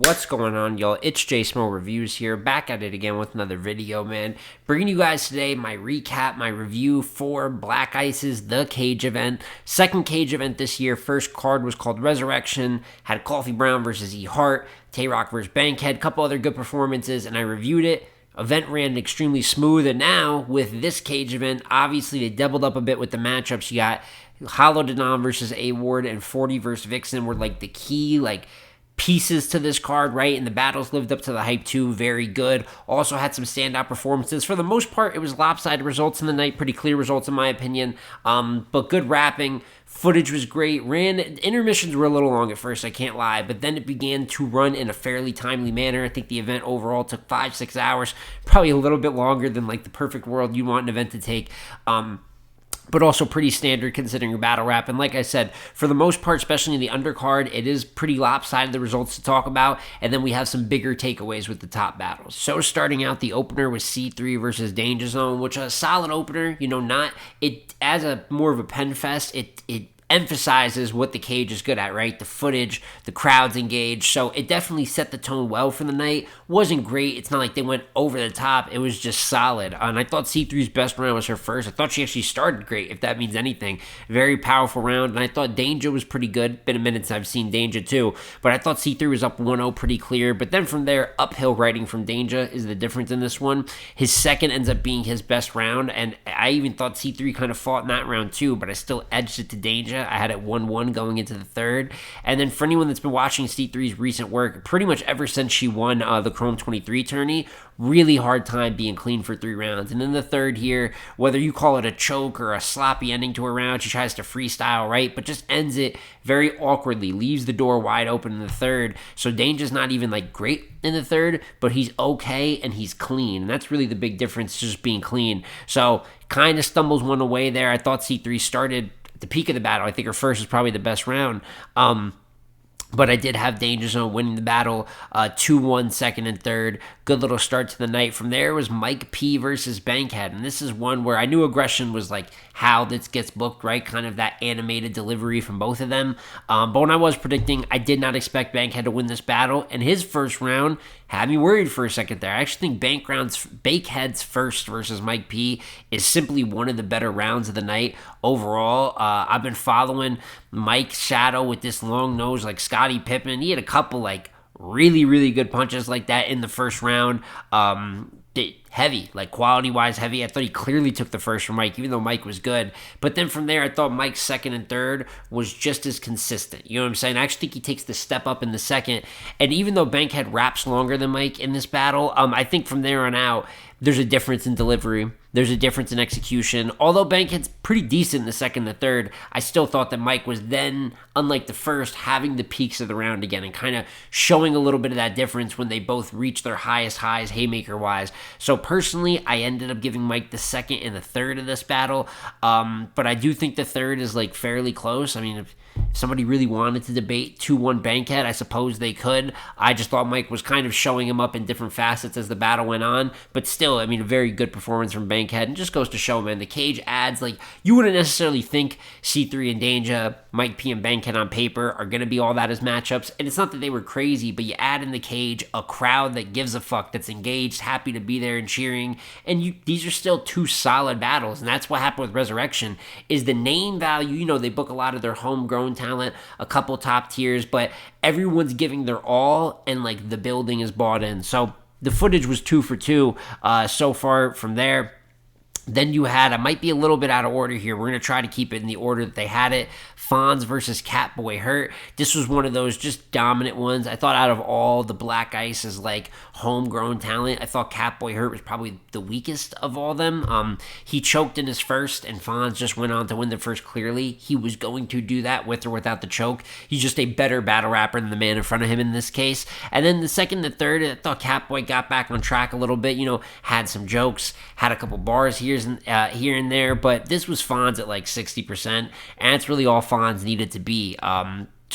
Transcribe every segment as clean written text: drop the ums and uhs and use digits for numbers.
What's going on, y'all? It's J Smo Reviews here, back at it again with another video, man. Bringing you guys today my recap, my review for Black Ice's The Cage event. Second Cage event this year. First card was called Resurrection, had Coffee Brown versus E Hart, Tay-Rock versus Bankhead, couple other good performances, and I reviewed it. Event ran extremely smooth, and now with this Cage event, obviously they doubled up a bit with the matchups. You got Hollow Denom versus A-Ward and 40 versus Viixen were like the key, pieces to this card, right? And the battles lived up to the hype too. Very good. Also had some standout performances. For the most part, it was lopsided results in the night. Pretty clear results in my opinion. But good wrapping. Footage was great. Intermissions were a little long at first, I can't lie, but then it began to run in a fairly timely manner. I think the event overall took 5-6 hours, probably a little bit longer than the perfect world you want an event to take. But also pretty standard considering your battle rap. And like I said, for the most part, especially in the undercard, it is pretty lopsided, the results to talk about. And then we have some bigger takeaways with the top battles. So starting out, the opener was C3 versus Danger Zone, which is a solid opener. Not it as a more of a pen fest. It emphasizes what the Cage is good at, right? The footage, the crowd's engaged. So it definitely set the tone well for the night. Wasn't great. It's not like they went over the top. It was just solid. And I thought C3's best round was her first. I thought she actually started great, if that means anything. Very powerful round. And I thought Danger was pretty good. Been a minute since I've seen Danger too. But I thought C3 was up 1-0 pretty clear. But then from there, uphill riding from Danger is the difference in this one. His second ends up being his best round. And I even thought C3 kind of fought in that round too. But I still edged it to Danger. I had it 1-1 going into the third. And then for anyone that's been watching C3's recent work, pretty much ever since she won the Chrome 23 tourney, really hard time being clean for 3 rounds. And in the third here, whether you call it a choke or a sloppy ending to a round, she tries to freestyle, right? But just ends it very awkwardly, leaves the door wide open in the third. So Danger's not even great in the third, but he's okay and he's clean. And that's really the big difference, just being clean. So kind of stumbles one away there. I thought C3 started at the peak of the battle. I think her first is probably the best round. But I did have Danger Zone winning the battle 2-1 second and third. Good little start to the night. From there was Mike P versus Bankhead. And this is one where I knew aggression was how this gets booked, right? Kind of that animated delivery from both of them. But when I was predicting, I did not expect Bankhead to win this battle. And his first round had me worried for a second there. I actually think Bankhead's first versus Mike P is simply one of the better rounds of the night overall. I've been following Mike's shadow with this long nose like Scottie Pippen. He had a couple really, really good punches like that in the first round. Heavy, quality-wise heavy. I thought he clearly took the first from Mike, even though Mike was good. But then from there, I thought Mike's second and third was just as consistent. You know what I'm saying? I actually think he takes the step up in the second. And even though Bankhead raps longer than Mike in this battle, I think from there on out, there's a difference in delivery. There's a difference in execution. Although Bankhead's pretty decent in the second and the third, I still thought that Mike was then, unlike the first, having the peaks of the round again and kind of showing a little bit of that difference when they both reached their highest highs haymaker-wise. So personally, I ended up giving Mike the second and the third of this battle. But I do think the third is fairly close. I mean, if somebody really wanted to debate 2-1 Bankhead, I suppose they could. I just thought Mike was kind of showing him up in different facets as the battle went on. But still, a very good performance from Bankhead. And just goes to show, man, the Cage adds, you wouldn't necessarily think C3 and Danger, Mike P and Bankhead on paper are going to be all that as matchups. And it's not that they were crazy, but you add in the Cage a crowd that gives a fuck, that's engaged, happy to be there and cheering. And these are still 2 solid battles. And that's what happened with Resurrection, is the name value. They book a lot of their homegrown talent, a couple top tiers, but everyone's giving their all, and the building is bought in. So the footage was 2 for 2 so far from there. Then you had, I might be a little bit out of order here. We're going to try to keep it in the order that they had it. Fonz versus Catboy Hurt. This was one of those just dominant ones. I thought out of all the Black Ice's homegrown talent, I thought Catboy Hurt was probably the weakest of all them. He choked in his first, and Fonz just went on to win the first clearly. He was going to do that with or without the choke. He's just a better battle rapper than the man in front of him in this case. And then the second and third, I thought Catboy got back on track a little bit. Had some jokes, had a couple bars here and there, but this was Fonz at 60%, and it's really all Fonz needed to be.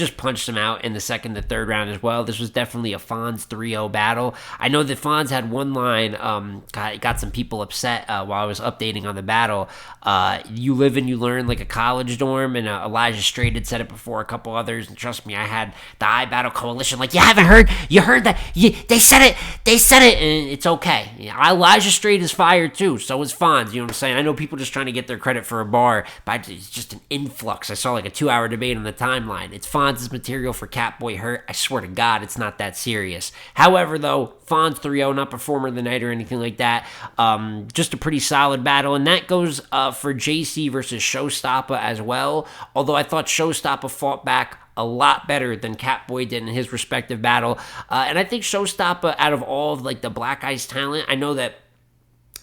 just punched him out in the second to third round as well. This was definitely a Fonz 3-0 battle. I know that Fonz had one line, got some people upset while I was updating on the battle. You live and you learn like a college dorm, and Elijah Straight had said it before, a couple others, and trust me, I had the iBattle Coalition like, you heard that, they said it, and it's okay. Elijah Straight is fired too, so is Fonz, you know what I'm saying? I know people just trying to get their credit for a bar, but it's just an influx. I saw like a 2-hour debate on the timeline. It's Fonz's material for Catboy Hurt. I swear to God, it's not that serious. However, though, Fonz 3-0, not performer of the night or anything like that. Just a pretty solid battle, and that goes for JC versus Showstopper as well, although I thought Showstopper fought back a lot better than Catboy did in his respective battle. And I think Showstopper, out of all of like the Black Ice talent, I know that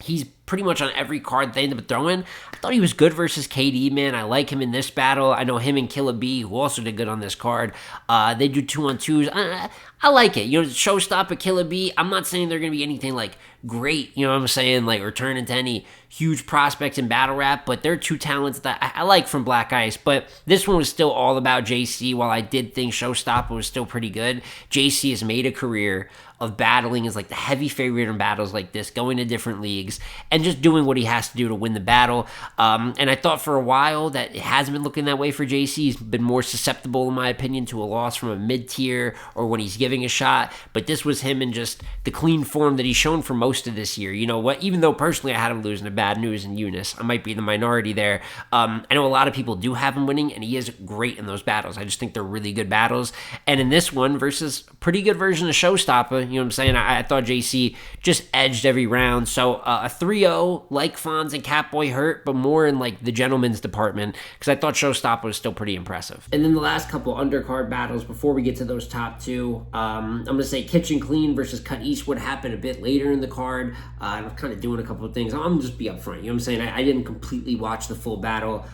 he's pretty much on every card they end up throwing. I thought he was good versus KD, man. I like him in this battle. I know him and Killer B, who also did good on this card. They do 2-on-2s. I like it. You know, Showstopper, Killer B, I'm not saying they're going to be anything like great, you know what I'm saying, like, or turn into any huge prospects in battle rap, but they're two talents that I like from Black Ice. But this one was still all about JC. While I did think Showstopper was still pretty good, JC has made a career of battling as like the heavy favorite in battles like this, going to different leagues, and just doing what he has to do to win the battle. And I thought for a while that it hasn't been looking that way for JC. He's been more susceptible, in my opinion, to a loss from a mid-tier or when he's giving a shot. But this was him in just the clean form that he's shown for most of this year. You know what? Even though personally I had him losing to Bad News and Eunice, I might be the minority there. I know a lot of people do have him winning, and he is great in those battles. I just think they're really good battles. And in this one versus a pretty good version of Showstopper, you know what I'm saying? I thought JC just edged every round. So a 3-0 like Fonz and Catboy Hurt, but more in like the gentleman's department, because I thought Showstopper was still pretty impressive. And then the last couple undercard battles before we get to those top two, I'm going to say Kitchen Clean versus Cut Eastwood happened a bit later in the card. I'm kind of doing a couple of things. I'm going to just be upfront. You know what I'm saying? I didn't completely watch the full battle.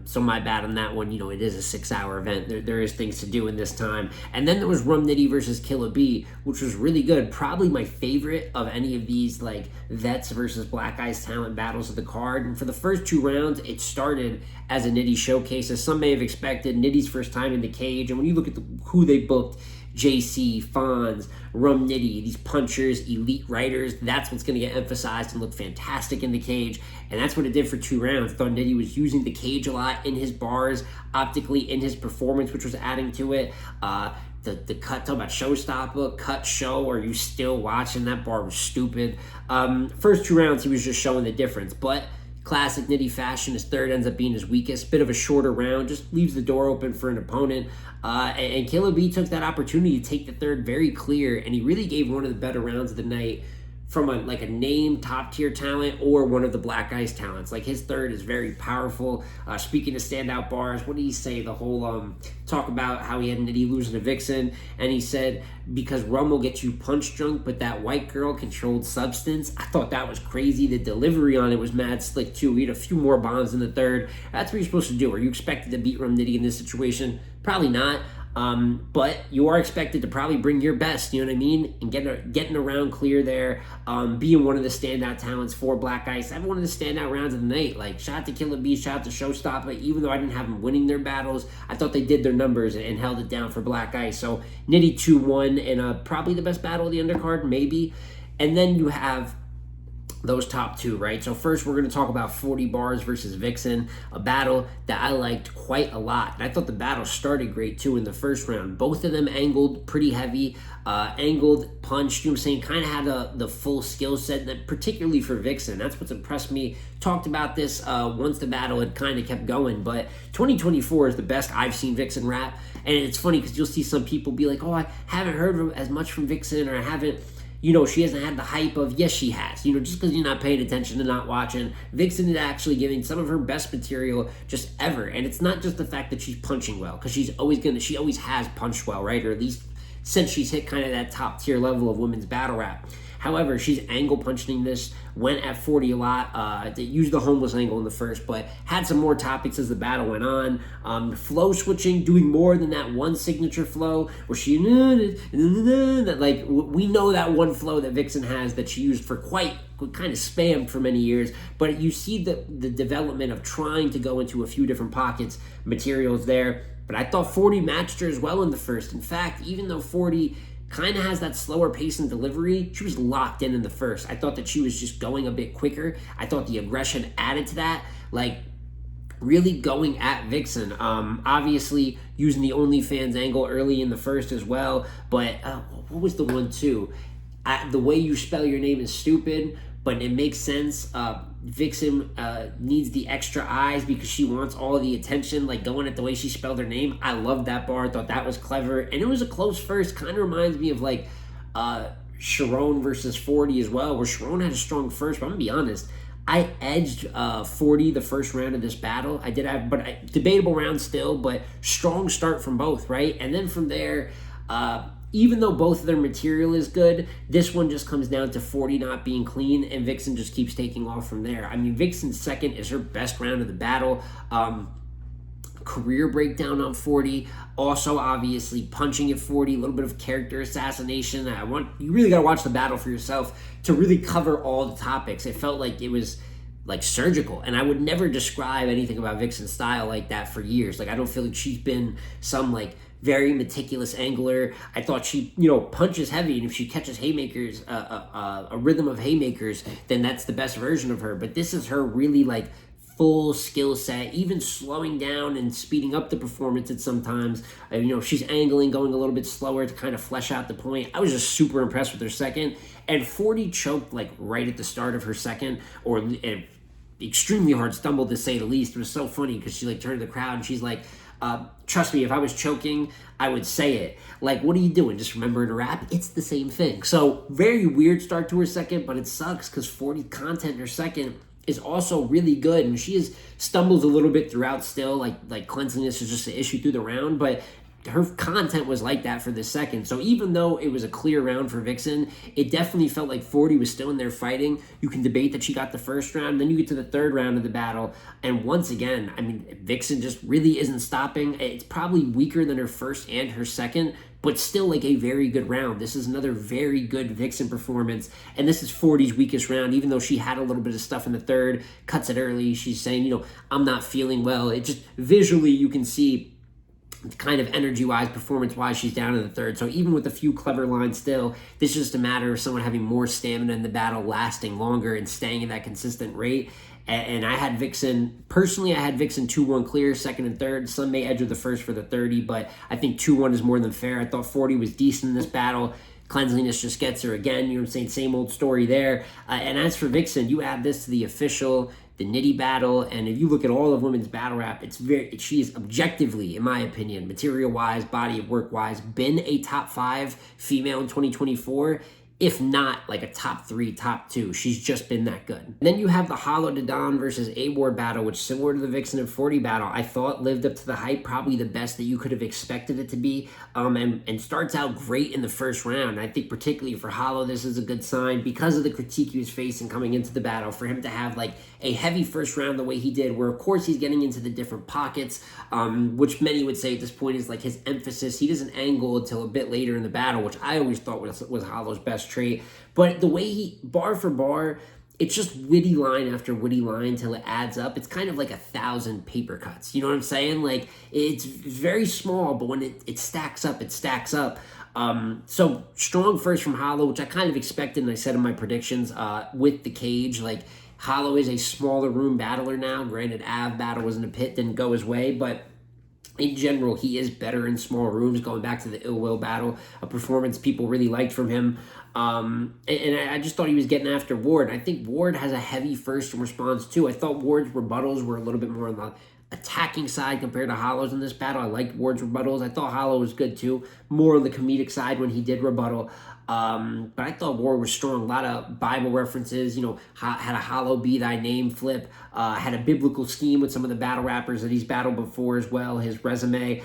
So my bad on that one. You know, it is a 6-hour event. There is things to do in this time. And then there was Rum Nitty versus Killer B, which was really good. Probably my favorite of any of these like vets versus Black Ice talent battles of the card. And for the first two rounds, it started as a Nitty showcase, as some may have expected. Nitty's first time in the cage, and when you look at who they booked, JC, Fonz, Rum Nitty, these punchers, elite writers, that's what's going to get emphasized and look fantastic in the cage. And that's what it did for 2 rounds. I thought Nitty was using the cage a lot in his bars, optically in his performance, which was adding to it. The cut, talk about Showstopper, cut show, are you still watching? That bar was stupid. First 2 rounds, he was just showing the difference. But classic Nitty fashion, his third ends up being his weakest. Bit of a shorter round, just leaves the door open for an opponent. And Killer B took that opportunity to take the third very clear, and he really gave one of the better rounds of the night from a name top tier talent or one of the Black Ice talents. Like, his third is very powerful. Speaking of standout bars, what did he say? The whole talk about how he had Nitty losing to Viixen, and he said, because rum will get you punch drunk, but that white girl controlled substance. I thought that was crazy. The delivery on it was mad slick too. We had a few more bombs in the third. That's what you're supposed to do. Are you expected to beat Rum Nitty in this situation? Probably not. But you are expected to probably bring your best, you know what I mean? And getting around clear there, being one of the standout talents for Black Ice. Having one of the standout rounds of the night. Like, shout out to Killer B, shout out to Showstopper. Even though I didn't have them winning their battles, I thought they did their numbers and held it down for Black Ice. So Nitty 2-1 and probably the best battle of the undercard, maybe. And then you have those top two, right? So first we're going to talk about 40 Bars versus Viixen, a battle that I liked quite a lot. And I thought the battle started great too in the first round. Both of them angled pretty heavy, angled, punched, you know what I'm saying, kind of had the full skill set, that particularly for Viixen. That's what's impressed me. Talked about this once the battle had kind of kept going, but 2024 is the best I've seen Viixen rap. And it's funny because you'll see some people be like, oh, I haven't heard as much from Viixen, or I haven't, you know, she hasn't had the hype of, yes, she has. You know, just because you're not paying attention and not watching, Viixen is actually giving some of her best material just ever. And it's not just the fact that she's punching well, because she always has punched well, right? Or at least since she's hit kind of that top tier level of women's battle rap. However, she's angle punching this, went at 40 a lot, they used the homeless angle in the first, but had some more topics as the battle went on. Flow switching, doing more than that one signature flow where she, like, we know that one flow that Viixen has that she used for quite kind of spammed for many years, but you see the development of trying to go into a few different pockets, materials there. But I thought 40 matched her as well in the first. In fact, even though 40 kind of has that slower pace and delivery, she was locked in the first. I thought that she was just going a bit quicker. I thought the aggression added to that, like really going at Viixen. Obviously using the OnlyFans angle early in the first as well, but what was the one too? The way you spell your name is stupid, but it makes sense. Viixen needs the extra eyes because she wants all the attention, like going at the way she spelled her name. I loved that bar. I thought that was clever. And it was a close first. Kind of reminds me of like Sharon versus 40 as well, where Sharon had a strong first, but I'm going to be honest. I edged 40 the first round of this battle. I did have, but debatable round still, but strong start from both, right? And then from there, even though both of their material is good, this one just comes down to 40 not being clean, and Viixen just keeps taking off from there. I mean, Vixen's second is her best round of the battle. Career breakdown on 40. Also, obviously, punching at 40, a little bit of character assassination. You really got to watch the battle for yourself to really cover all the topics. It felt like it was like surgical, and I would never describe anything about Viixen's style like that for years. Like, I don't feel like she's been some like very meticulous angler. I thought she, punches heavy, and if she catches haymakers, a rhythm of haymakers, then that's the best version of her. But this is her really like full skill set, even slowing down and speeding up the performance at sometimes. She's angling, going a little bit slower to kind of flesh out the point. I was just super impressed with her second. And 40 choked like right at the start of her second, or an extremely hard stumble to say the least. It was so funny because she like turned to the crowd and she's like, trust me, if I was choking, I would say it. Like, what are you doing? Just remembering to rap? It's the same thing. So very weird start to her second, but it sucks because 40 content in her second is also really good, and she stumbles a little bit throughout still, like cleanliness is just an issue through the round, but her content was like that for the second. So even though it was a clear round for Viixen, it definitely felt like 40 was still in there fighting. You can debate that she got the first round, then you get to the third round of the battle, and once again, I mean, Viixen just really isn't stopping. It's probably weaker than her first and her second, but still like a very good round. This is another very good Viixen performance, and this is 40's weakest round, even though she had a little bit of stuff in the third, cuts it early. She's saying, I'm not feeling well. It just, visually, you can see kind of energy-wise, performance-wise, she's down in the third. So even with a few clever lines still, this is just a matter of someone having more stamina in the battle, lasting longer, and staying at that consistent rate. And I had Viixen, personally, I had Viixen 2-1 clear, second and third. Some may edge her the first for the 30, but I think 2-1 is more than fair. I thought 40 was decent in this battle. Cleanliness just gets her again. You know what I'm saying? Same old story there. And as for Viixen, you add this to the official, the Nitty battle, and if you look at all of women's battle rap, she is objectively, in my opinion, material-wise, body of work-wise, been a top 5 female in 2024. If not like a top 3, top 2. She's just been that good. And then you have the Hollow Dadan versus A-Ward battle, which, similar to the Viixen and 40 battle, I thought lived up to the hype, probably the best that you could have expected it to be, and starts out great in the first round. I think particularly for Hollow, this is a good sign because of the critique he was facing coming into the battle, for him to have like a heavy first round the way he did, where of course he's getting into the different pockets, which many would say at this point is like his emphasis. He doesn't angle until a bit later in the battle, which I always thought was Hollow's best trait. But the way he, bar for bar, it's just witty line after witty line till it adds up. It's kind of like 1,000 paper cuts. You know what I'm saying? Like, it's very small, but when it stacks up, it stacks up. So strong first from Hollow, which I kind of expected, and I said in my predictions with the cage, like, Hollow is a smaller room battler now. Granted, Av battle was in a pit, didn't go his way, but in general, he is better in small rooms, going back to the Ill Will battle, a performance people really liked from him. And I just thought he was getting after Ward. I think Ward has a heavy first response, too. I thought Ward's rebuttals were a little bit more on the attacking side compared to Hollow's in this battle. I liked Ward's rebuttals. I thought Hollow was good, too. More on the comedic side when he did rebuttal. But I thought Ward was strong. A lot of Bible references, had a Hollow be thy name flip, had a biblical scheme with some of the battle rappers that he's battled before as well, his resume.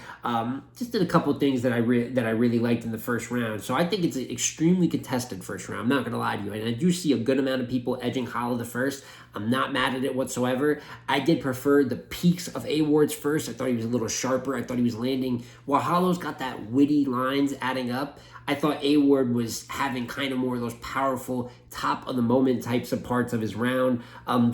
Just did a couple things that I really liked in the first round. So I think it's an extremely contested first round. I'm not going to lie to you. And I do see a good amount of people edging Hollow the first. I'm not mad at it whatsoever. I did prefer the peaks of A-Ward's first. I thought he was a little sharper. I thought he was landing. While Hollow's got that witty lines adding up, I thought A-Ward was having kind of more of those powerful top of the moment types of parts of his round.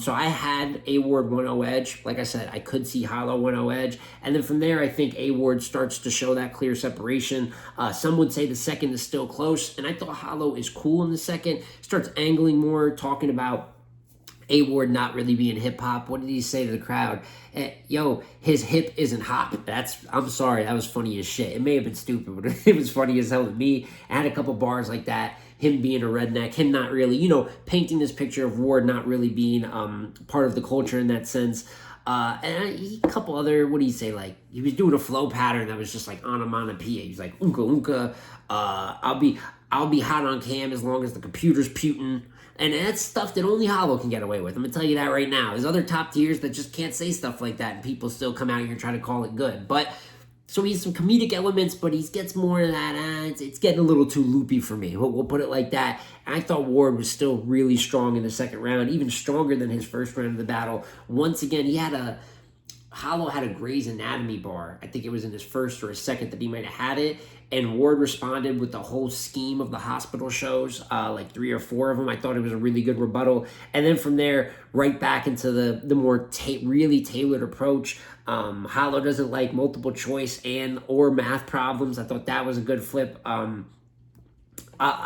So I had A Ward 1-0 edge. Like I said, I could see Hollow 1-0 edge. And then from there, I think A Ward starts to show that clear separation. Some would say the second is still close. And I thought Hollow is cool in the second. Starts angling more, talking about A Ward not really being hip hop. What did he say to the crowd? Yo, his hip isn't hop. I'm sorry, that was funny as shit. It may have been stupid, but it was funny as hell to me. I had a couple bars like that. Him being a redneck, him not really, painting this picture of Ward not really being part of the culture in that sense. And a couple other, what do you say, like, he was doing a flow pattern that was just like onomatopoeia. He was like, unka, unka, I'll be hot on cam as long as the computer's putin'. And that's stuff that only Hollow can get away with. I'm going to tell you that right now. There's other top tiers that just can't say stuff like that, and people still come out here and try to call it good. But, so he has some comedic elements, but he gets more of that, it's getting a little too loopy for me. We'll put it like that. And I thought Ward was still really strong in the second round, even stronger than his first round of the battle. Once again, Hollow had a Grey's Anatomy bar. I think it was in his first or his second that he might have had it. And Ward responded with the whole scheme of the hospital shows, like 3 or 4 of them. I thought it was a really good rebuttal. And then from there, right back into the more really tailored approach. Hollow doesn't like multiple choice or math problems. I thought that was a good flip. I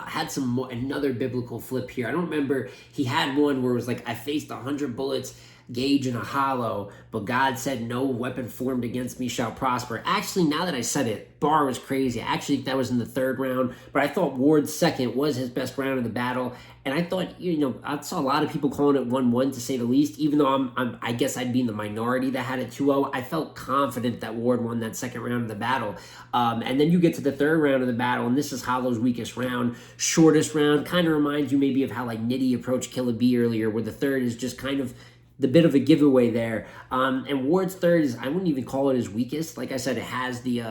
had another biblical flip here. I don't remember. He had one where it was like, I faced 100 bullets, Gage in a Hollow, but God said no weapon formed against me shall prosper. Actually, now that I said it, bar was crazy. I actually think that was in the third round, but I thought Ward's second was his best round of the battle. And I thought, I saw a lot of people calling it 1-1 to say the least, even though I guess I'd be in the minority that had it 2-0. I felt confident that Ward won that second round of the battle. And then you get to the third round of the battle, and this is Hollow's weakest round, shortest round. Kind of reminds you maybe of how like Nitty approached Killer B earlier, where the third is just kind of the bit of a giveaway there. And Ward's third is, I wouldn't even call it his weakest. Like I said, it has the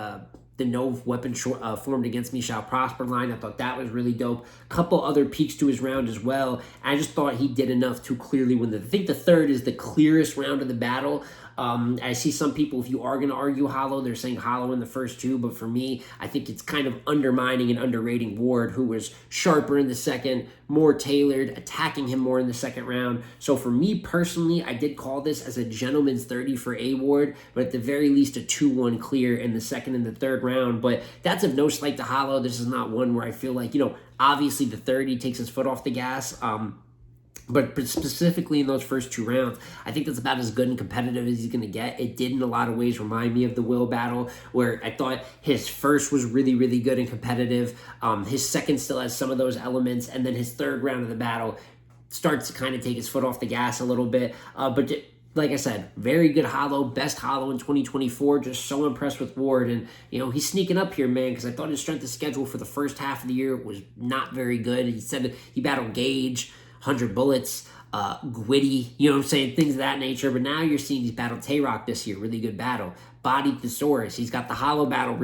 no weapon formed against me shall prosper line. I thought that was really dope. Couple other peaks to his round as well. I just thought he did enough to clearly win. I think the third is the clearest round of the battle. I see some people, if you are going to argue Hollow, they're saying Hollow in the first two, but for me, I think it's kind of undermining and underrating Ward, who was sharper in the second, more tailored, attacking him more in the second round. So for me personally, I did call this as a gentleman's 30 for A Ward, but at the very least a 2-1 clear in the second and the third round. But that's of no slight to Hollow. This is not one where I feel like, obviously the 30 takes his foot off the gas. But specifically in those first 2 rounds, I think that's about as good and competitive as he's going to get. It did in a lot of ways remind me of the Will battle, where I thought his first was really, really good and competitive. His second still has some of those elements, and then his third round of the battle starts to kind of take his foot off the gas a little bit. But like I said, very good Hollow, best Hollow in 2024. Just so impressed with Ward. And, he's sneaking up here, man, because I thought his strength of schedule for the first half of the year was not very good. He said he battled Gage, 100 bullets, Gwitty, things of that nature. But now you're seeing he's battled Tay-Rock this year, really good battle. Bodied Thesaurus. He's got the Hollow battle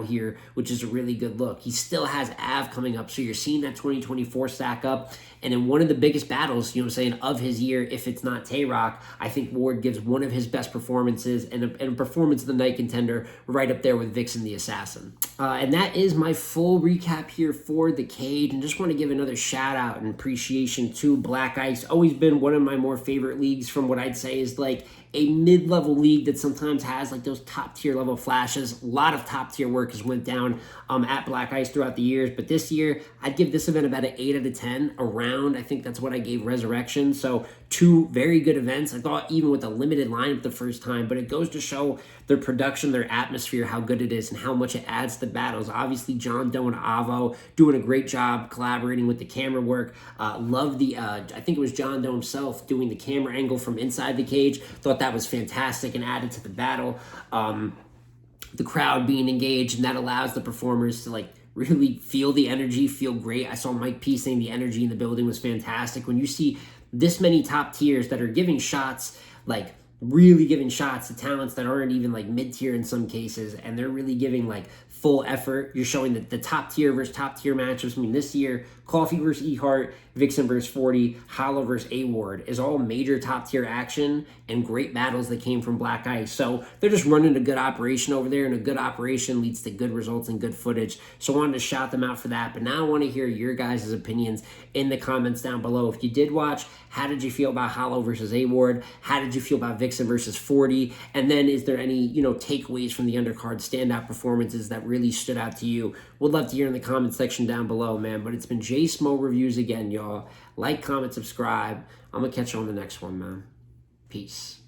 here, which is a really good look. He still has Av coming up, so you're seeing that 2024 stack up. And in one of the biggest battles, of his year, if it's not Tay-Rock, I think Ward gives one of his best performances and a performance of the night contender right up there with Viixen the Assassin. And that is my full recap here for the Cage. And just want to give another shout out and appreciation to Black Ice. Always been one of my more favorite leagues from what I'd say is like a mid-level league that sometimes has like those top-tier level flashes. A lot of top-tier work has went down at Black Ice throughout the years, but this year, I'd give this event about an 8 out of 10 around. I think that's what I gave Resurrection. So 2 very good events. I thought even with a limited lineup the first time, but it goes to show their production, their atmosphere, how good it is, and how much it adds to the battles. Obviously, John Doe and Avo doing a great job collaborating with the camera work. Love I think it was John Doe himself doing the camera angle from inside the cage. Thought that was fantastic and added to the battle. The crowd being engaged, and that allows the performers to really feel the energy, feel great. I saw Mike P saying the energy in the building was fantastic. When you see this many top tiers that are giving shots like really giving shots to talents that aren't even like mid-tier in some cases, and they're really giving like full effort. You're showing that the top tier versus top tier matchups. I mean, this year, Coffee versus Ehart, Viixen versus 40, Hollow versus A Ward is all major top tier action and great battles that came from Black Ice. So they're just running a good operation over there, and a good operation leads to good results and good footage. So I wanted to shout them out for that. But now I want to hear your guys' opinions in the comments down below. If you did watch, how did you feel about Hollow versus A Ward? How did you feel about Viixen versus 40? And then is there any, takeaways from the undercard, standout performances that really stood out to you? Would love to hear in the comment section down below, man. But it's been J Smo Reviews again, y'all. Like, comment, subscribe. I'm going to catch you on the next one, man. Peace.